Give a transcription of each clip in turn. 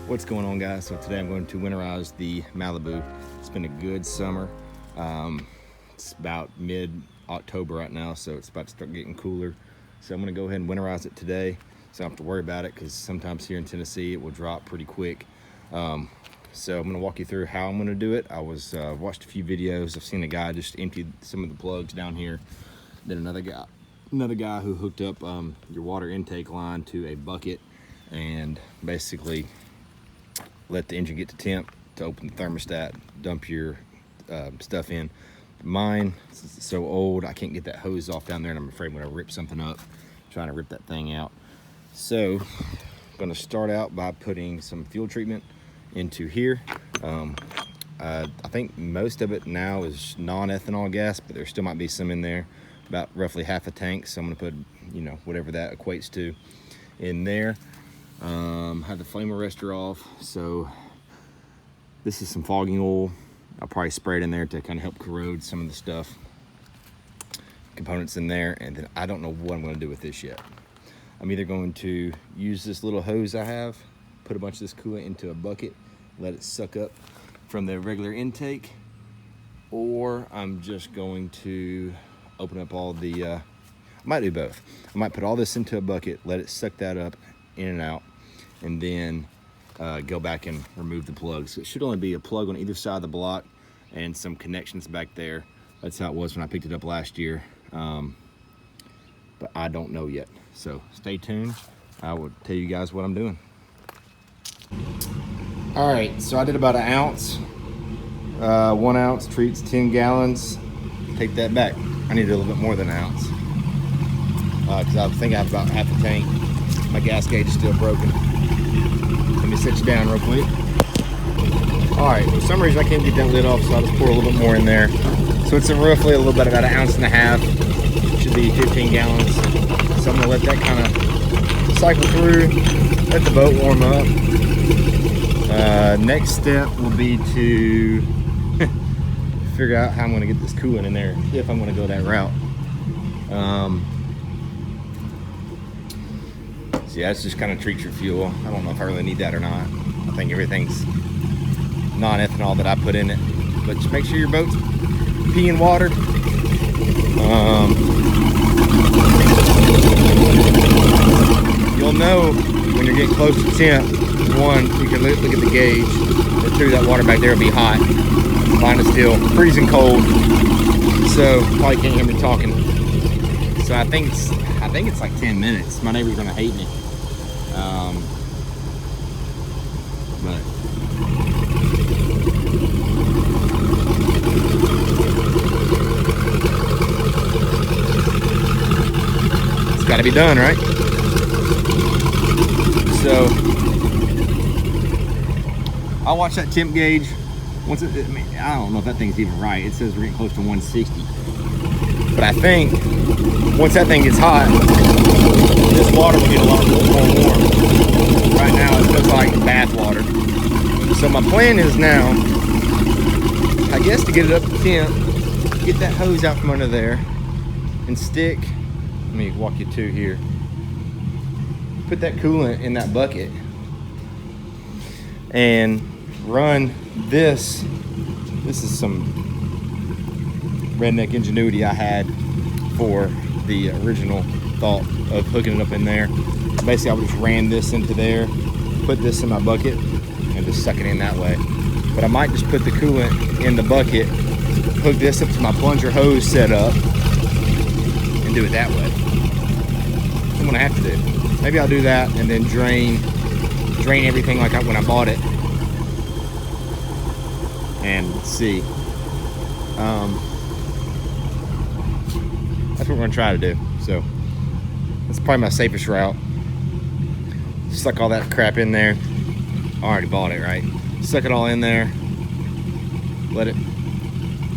What's going on, guys? So today I'm going to winterize the Malibu. It's been a good summer. It's about mid-October right now, so it's about to start getting cooler. So I'm going to go ahead and winterize it today, so I don't have to worry about it, because sometimes here in Tennessee it will drop pretty quick. So I'm going to walk you through how I'm going to do it. I watched a few videos. I've seen a guy just empty some of the plugs down here. Then another guy who hooked up your water intake line to a bucket and basically let the engine get to temp to open the thermostat, dump your stuff in. Mine, since it's so old, I can't get that hose off down there, and I'm afraid I'm gonna rip something up trying to rip that thing out. So I'm gonna start out by putting some fuel treatment into here. I think most of it now is non-ethanol gas, but there still might be some in there, about roughly half a tank. So I'm gonna put, whatever that equates to in there. Have the flame arrestor off. So this is some fogging oil. I'll probably spray it in there to kind of help corrode some of the stuff, components in there. And then I don't know what I'm going to do with this yet. I'm either going to use this little hose I have, put a bunch of this coolant into a bucket, let it suck up from the regular intake, or I'm just going to open up all the, I might do both. I might put all this into a bucket, let it suck that up in and out, and then go back and remove the plugs. So it should only be a plug on either side of the block and some connections back there. That's how it was when I picked it up last year, but I don't know yet. So stay tuned. I will tell you guys what I'm doing. All right, so I did about an ounce. 1 ounce treats 10 gallons. Take that back. I need a little bit more than an ounce, because I think I have about half a tank. My gas gauge is still broken. Let me set you down real quick. All right, for some reason I can't get that lid off, so I'll just pour a little bit more in there. So it's roughly a little bit, about 1.5 ounces. Should be 15 gallons. So I'm gonna let that kind of cycle through, let the boat warm up. Next step will be to figure out how I'm gonna get this coolant in there, if I'm gonna go that route. Yeah, it's just kind of treat your fuel. I don't know if I really need that or not. I think everything's non-ethanol that I put in it. But just make sure your boat's peeing water. You'll know when you're getting close to temp. One, you can look at the gauge. Or two, that water back there will be hot. Mine is still freezing cold. So probably can't hear me talking. So I think it's like 10 minutes. My neighbor's gonna hate me. But it's got to be done, right? So I'll watch that temp gauge. Once I don't know if that thing's even right. It says we're getting close to 160. But I think once that thing gets hot, this water will get a lot more warm. Right now it's just like bath water. So my plan is now, I guess, to get it up to temp, get that hose out from under there and stick, let me walk you to here, put that coolant in that bucket and run this. This is some redneck ingenuity I had for the original thought of hooking it up in there. Basically, I would just ran this into there, put this in my bucket, and just suck it in that way. But I might just put the coolant in the bucket, hook this up to my plunger hose set up, and do it that way. I'm gonna have to do. Maybe I'll do that and then drain everything like when I bought it, and see. That's what we're gonna try to do. So that's probably my safest route. Suck all that crap in there. I already bought it, right? Suck it all in there. Let it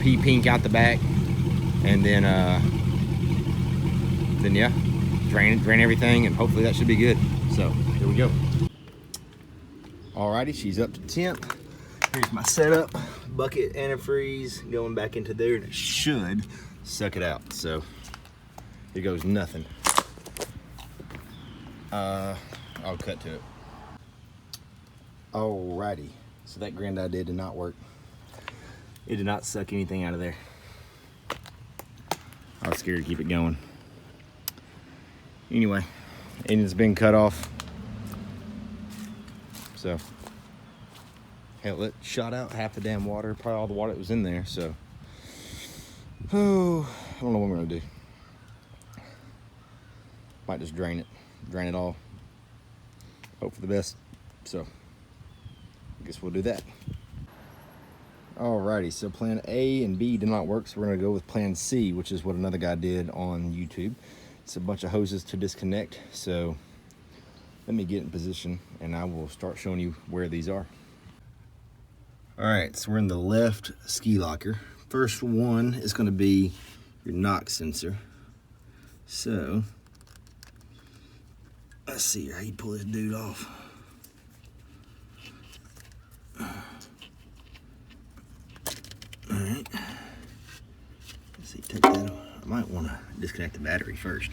pee pink out the back, and then yeah, drain everything, and hopefully that should be good. So here we go. Alrighty, she's up to temp. Here's my setup. Bucket, antifreeze going back into there, and it should suck it out. So here goes nothing. I'll cut to it. Alrighty, so that grand idea did not work. It did not suck anything out of there. I was scared to keep it going. Anyway, engine's been cut off. So, hell, it shot out half the damn water, probably all the water that was in there, so. Oh, I don't know what we're gonna do. Might just drain it all. Hope for the best. So, I guess we'll do that. Alrighty, so plan A and B did not work, so we're gonna go with plan C, which is what another guy did on YouTube. It's a bunch of hoses to disconnect, so let me get in position and I will start showing you where these are. Alright, so we're in the left ski locker. First one is gonna be your knock sensor. So, let's see how you pull this dude off. Alright. Let's see, take that off. I might want to disconnect the battery first.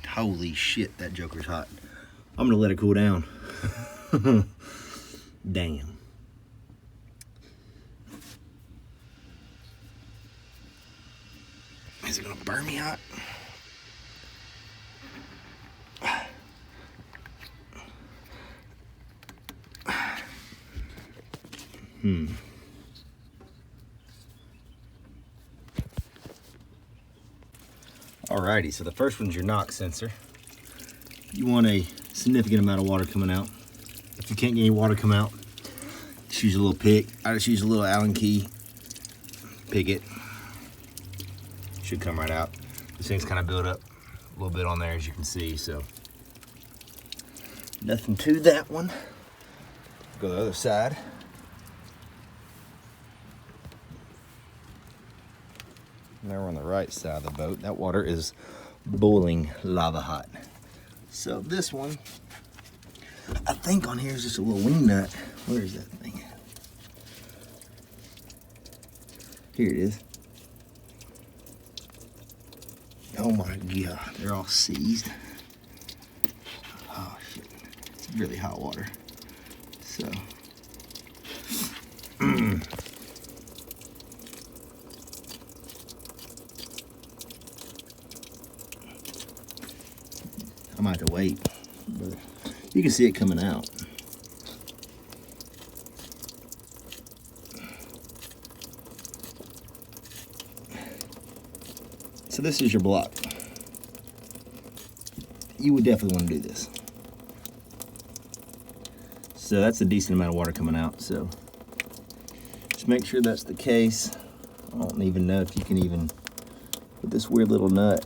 Holy shit, that joker's hot. I'm gonna let it cool down. Damn. Is it gonna burn me hot? Alrighty, so the first one's your knock sensor. You want a significant amount of water coming out. If you can't get any water come out, just use a little pick. I just use a little Allen key, pick it. Should come right out. This thing's kind of built up a little bit on there, as you can see, so. Nothing to that one. Go to the other side. Now we're on the right side of the boat. That water is boiling lava hot. So this one, I think on here is just a little wing nut. Where is that thing? Here it is. Oh my God, they're all seized. Oh shit, it's really hot water. So, I might have to wait, but you can see it coming out. So this is your block. You would definitely want to do this. So that's a decent amount of water coming out, so just make sure that's the case. I don't even know if you can even put this weird little nut.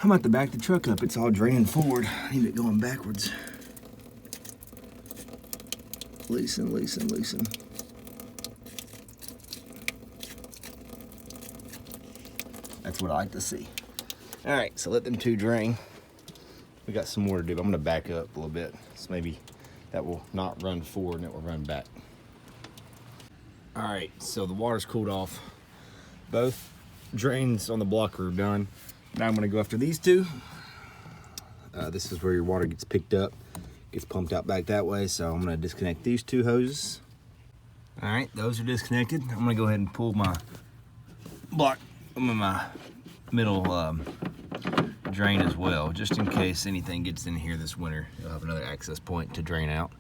I'm about to back the truck up. It's all draining forward. I need it going backwards. Loosen, loosen, loosen. That's what I like to see. All right, so let them two drain. We got some more to do, but I'm gonna back up a little bit. So maybe that will not run forward and it will run back. All right, so the water's cooled off. Both drains on the blocker are done. Now I'm gonna go after these two. This is where your water gets picked up, gets pumped out back that way. So I'm gonna disconnect these two hoses. All right, those are disconnected. I'm gonna go ahead and pull my block, my middle drain as well, just in case anything gets in here this winter. You'll have another access point to drain out.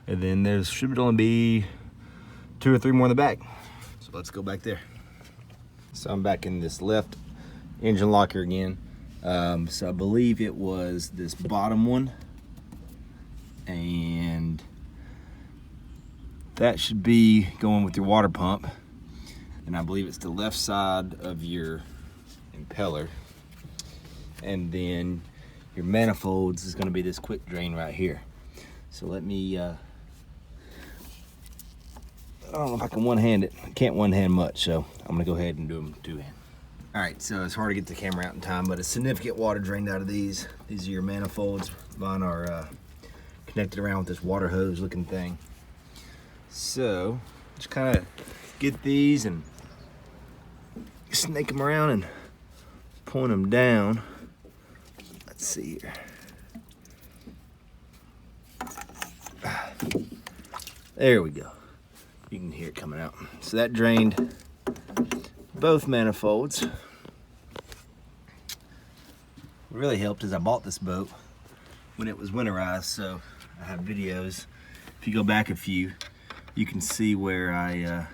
And then there should only be 2 or 3 more in the back. So let's go back there. So I'm back in this left engine locker again. So I believe it was this bottom one, and that should be going with your water pump. And I believe it's the left side of your impeller. And then your manifolds is gonna be this quick drain right here. So let me, I don't know if I can one-hand it. I can't one-hand much, so I'm gonna go ahead and do them two-hand. All right, so it's hard to get the camera out in time, but a significant water drained out of these. These are your manifolds. Mine are connected around with this water hose looking thing. So Just kind of get these and snake them around and point them down. Let's see here. There we go. You can hear it coming out. So that drained both manifolds. What really helped is I bought this boat when it was winterized, so I have videos. If you go back a few, you can see where I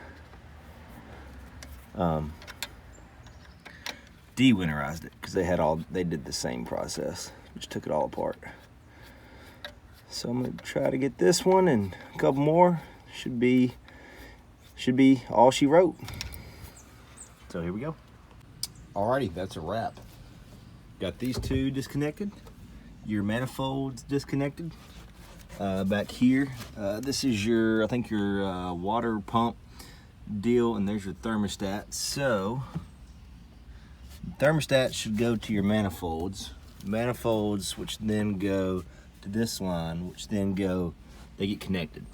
de-winterized it, because they did the same process, just took it all apart. So I'm gonna try to get this one and a couple more. Should be all she wrote. So here we go. Alrighty, that's a wrap. Got these two disconnected. Your manifolds disconnected. Back here, this is I think your water pump deal, and there's your thermostat. So thermostat should go to your manifolds, which then go to this line, which then they get connected.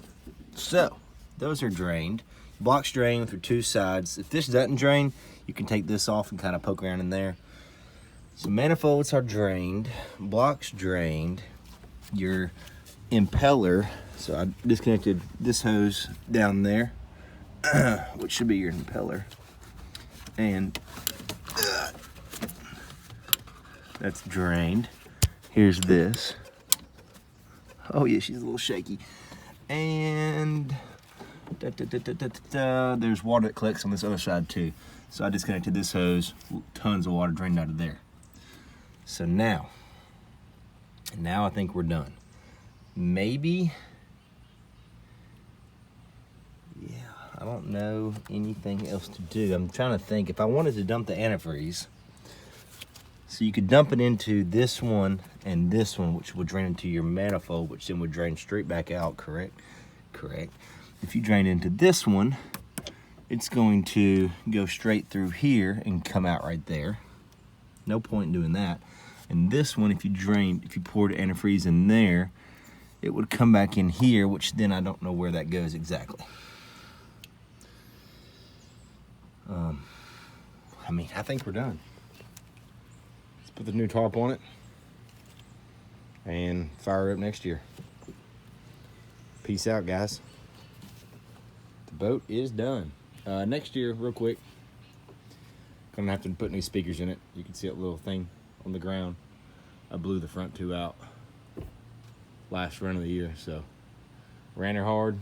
So those are drained. Blocks drain through two sides. If this doesn't drain, you can take this off and kind of poke around in there. So manifolds are drained, blocks drained. Your impeller, so I disconnected this hose down there, which should be your impeller, and that's drained. Here's this. Oh yeah, she's a little shaky. And there's water that collects on this other side too. So I disconnected this hose, tons of water drained out of there. So now I think we're done. Maybe, yeah, I don't know anything else to do. I'm trying to think if I wanted to dump the antifreeze. So you could dump it into this one and this one, which would drain into your manifold, which then would drain straight back out, correct? Correct. If you drain into this one, it's going to go straight through here and come out right there. No point in doing that. And this one, if you poured antifreeze in there, it would come back in here, which then I don't know where that goes exactly. I mean, I think we're done. Let's put the new tarp on it and fire it up next year. Peace out, guys. The boat is done. Next year, real quick, gonna have to put new speakers in it. You can see that little thing on the ground. I blew the front two out last run of the year, so ran her hard,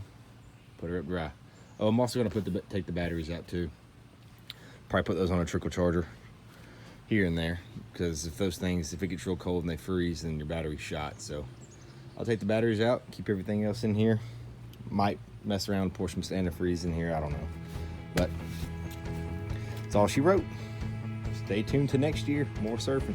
put her up dry. Oh, I'm also gonna take the batteries out too. Probably put those on a trickle charger here and there, because if it gets real cold and they freeze, then your battery's shot. So I'll take the batteries out, keep everything else in here. Might mess around and pour some antifreeze in here, I don't know. But that's all she wrote. Stay tuned to next year, more surfing.